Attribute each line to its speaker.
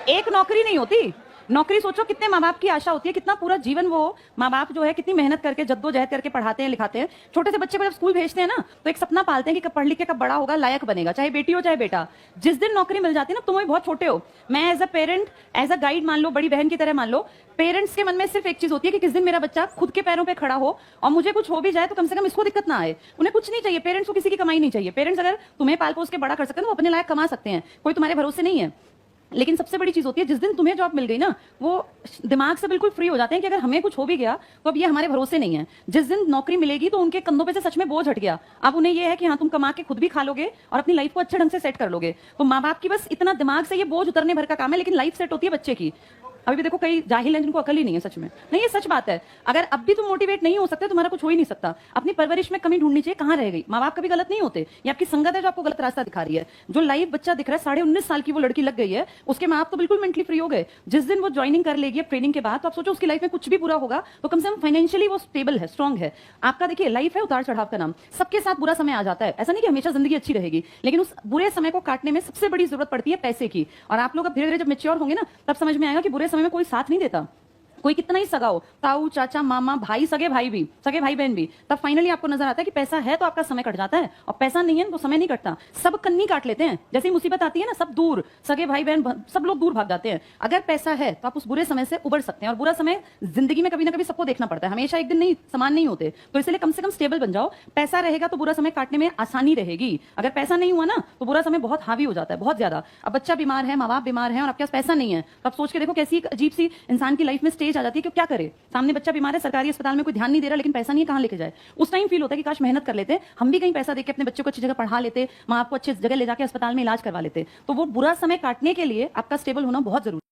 Speaker 1: एक नौकरी नहीं होती। नौकरी सोचो कितने माँ बाप की आशा होती है, कितना पूरा जीवन वो माँ बाप जो है कितनी मेहनत करके जद्दोजहद करके पढ़ाते हैं लिखाते हैं। छोटे से बच्चे को जब स्कूल भेजते हैं ना तो एक सपना पालते हैं कि कब पढ़ लिख के कब बड़ा होगा, लायक बनेगा, चाहे बेटी हो चाहे बेटा। जिस दिन नौकरी मिल जाती है ना, तुम बहुत छोटे हो, मैं as a parent as a guide मान लो, बड़ी बहन की तरह मान लो, पेरेंट्स के मन में सिर्फ एक चीज होती है कि किस दिन मेरा बच्चा खुद के पैरों पे खड़ा हो और मुझे कुछ हो भी जाए तो कम से कम इसको दिक्कत ना आए। उन्हें कुछ नहीं चाहिए, पेरेंट्स को किसी की कमाई नहीं चाहिए। पेरेंट्स अगर तुम्हें पाल पोस के बड़ा कर सकते हैं तो वो अपने लायक कमा सकते हैं, कोई तुम्हारे भरोसे नहीं है। लेकिन सबसे बड़ी चीज होती है जिस दिन तुम्हें जॉब मिल गई ना, वो दिमाग से बिल्कुल फ्री हो जाते हैं कि अगर हमें कुछ हो भी गया तो अब ये हमारे भरोसे नहीं है। जिस दिन नौकरी मिलेगी तो उनके कंधों पे से सच में बोझ हट गया। अब उन्हें ये है कि हाँ, तुम कमा के खुद भी खा लोगे और अपनी लाइफ को अच्छे ढंग से सेट कर लोगे। तो माँ बाप की बस इतना दिमाग से ये बोझ उतरने भर का काम है, लेकिन लाइफ सेट होती है बच्चे की। अभी भी देखो कई जाहिल हैं जिनको अकल ही नहीं है, सच में नहीं, ये सच बात है। अगर अब भी तुम मोटिवेट नहीं हो सकते, तुम्हारा कुछ हो ही नहीं सकता। अपनी परवरिश में कमी ढूंढनी चाहिए, कहाँ रह गई। माँ बाप कभी गलत नहीं होते, ये आपकी संगत है जो आपको गलत रास्ता दिखा रही है। जो लाइव बच्चा दिख रहा है, 19.5 साल की वो लड़की लग गई है, उसके माँ बाप तो बिल्कुल मेंटली फ्री हो गए। जिस दिन वो ज्वाइनिंग कर लेगी ट्रेनिंग के बाद, तो आप सोचो उसकी लाइफ में कुछ भी बुरा होगा तो कम से कम फाइनेंशियली वो स्टेबल है, स्ट्रॉन्ग है। आपका देखिए लाइफ है उतार चढ़ाव का नाम, सबके साथ बुरा समय आ जाता है, ऐसा नहीं कि हमेशा जिंदगी अच्छी रहेगी, लेकिन उस बुरे समय को काटने में सबसे बड़ी जरूरत पड़ती है पैसे की। और आप लोग अब धीरे धीरे जब मेच्योर होंगे ना, तब समझ में आएगा कि बुरे समय में कोई साथ नहीं देता। कोई कितना ही सगा हो, ताऊ चाचा मामा भाई, सगे भाई भी, सगे भाई बहन भी, तब फाइनली आपको नजर आता है कि पैसा है तो आपका समय कट जाता है, और पैसा नहीं है तो समय नहीं कटता। सब कन्नी काट लेते हैं, जैसे ही मुसीबत आती है ना, सब दूर, सगे भाई बहन सब लोग दूर भाग जाते हैं। अगर पैसा है तो आप उस बुरे समय से उबर सकते हैं, और बुरा समय जिंदगी में कभी ना कभी सबको देखना पड़ता है, हमेशा एक दिन नहीं, समान नहीं होते। तो इसलिए कम से कम स्टेबल बन जाओ। पैसा रहेगा तो बुरा समय काटने में आसानी रहेगी, अगर पैसा नहीं हुआ ना तो बुरा समय बहुत हावी हो जाता है, बहुत ज्यादा। अब बच्चा बीमार है, माँ बाप बीमार है और आपके पास पैसा नहीं है, तो आप सोच के देखो कैसी अजीब सी इंसान की लाइफ में स्टेज आ जाती है कि क्या करे। सामने बच्चा बीमार है, सरकारी अस्पताल में कोई ध्यान नहीं दे रहा, लेकिन पैसा नहीं है, कहां लेके जाए। उस टाइम फील होता है कि काश मेहनत कर लेते, हम भी कहीं पैसा देके अपने बच्चों को अच्छी जगह पढ़ा लेते, मां बाप को अच्छी जगह ले जाके अस्पताल में इलाज करवा लेते। तो वो बुरा समय काटने के लिए आपका स्टेबल होना बहुत जरूरी है।